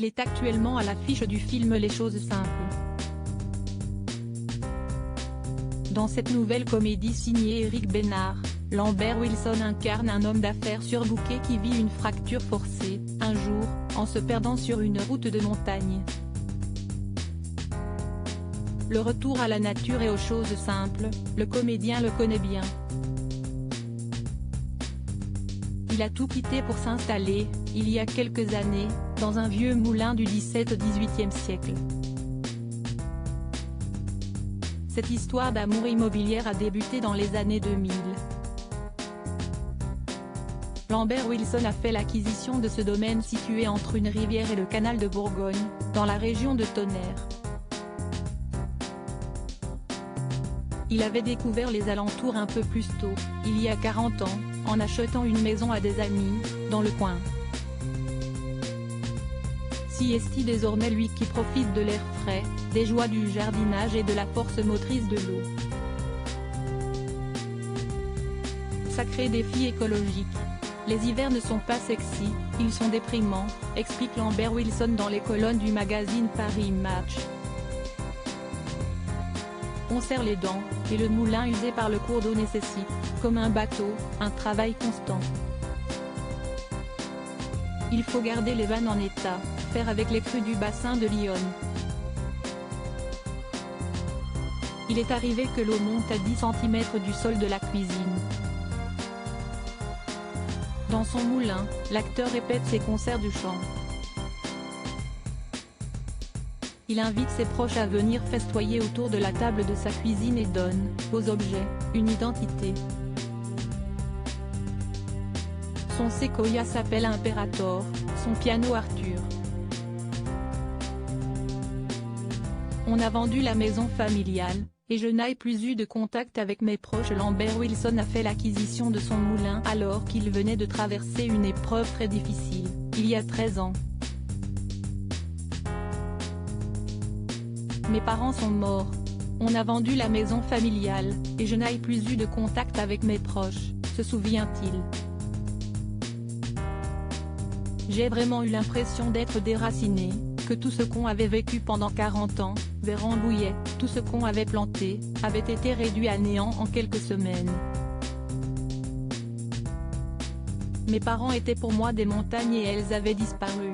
Il est actuellement à l'affiche du film Les choses simples. Dans cette nouvelle comédie signée Éric Bénard, Lambert Wilson incarne un homme d'affaires surbooké qui vit une fracture forcée, un jour, en se perdant sur une route de montagne. Le retour à la nature et aux choses simples, le comédien le connaît bien. Il a tout quitté pour s'installer, il y a quelques années, dans un vieux moulin du XVIIe siècle. Cette histoire d'amour immobilière a débuté dans les années 2000. Lambert Wilson a fait l'acquisition de ce domaine situé entre une rivière et le canal de Bourgogne, dans la région de Tonnerre. Il avait découvert les alentours un peu plus tôt, il y a 40 ans, en achetant une maison à des amis, dans le coin. Si est-il désormais lui qui profite de l'air frais, des joies du jardinage et de la force motrice de l'eau. Sacré défi écologique. Les hivers ne sont pas sexy, ils sont déprimants, explique Lambert Wilson dans les colonnes du magazine Paris Match. On serre les dents, et le moulin usé par le cours d'eau nécessite, comme un bateau, un travail constant. Il faut garder les vannes en état, faire avec les crues du bassin de l'Yonne. Il est arrivé que l'eau monte à 10 cm du sol de la cuisine. Dans son moulin, l'acteur répète ses concerts du chant. Il invite ses proches à venir festoyer autour de la table de sa cuisine et donne, aux objets, une identité. Son séquoia s'appelle Imperator, son piano Arthur. On a vendu la maison familiale, et je n'ai plus eu de contact avec mes proches. Lambert Wilson a fait l'acquisition de son moulin alors qu'il venait de traverser une épreuve très difficile, il y a 13 ans. Mes parents sont morts. On a vendu la maison familiale, et je n'ai plus eu de contact avec mes proches, se souvient-il. J'ai vraiment eu l'impression d'être déraciné, que tout ce qu'on avait vécu pendant 40 ans, vers Rambouillet, tout ce qu'on avait planté, avait été réduit à néant en quelques semaines. Mes parents étaient pour moi des montagnes et elles avaient disparu.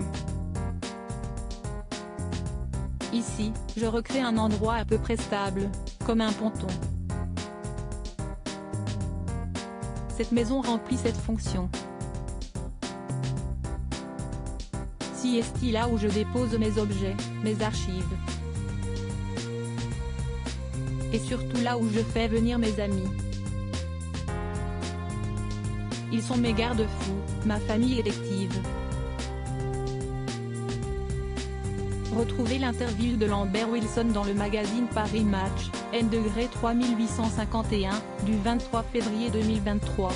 Ici, je recrée un endroit à peu près stable, comme un ponton. Cette maison remplit cette fonction. Si est-il là où je dépose mes objets, mes archives. Et surtout là où je fais venir mes amis. Ils sont mes garde-fous, ma famille élective. Retrouvez l'interview de Lambert Wilson dans le magazine Paris Match, N°3851, du 23 février 2023.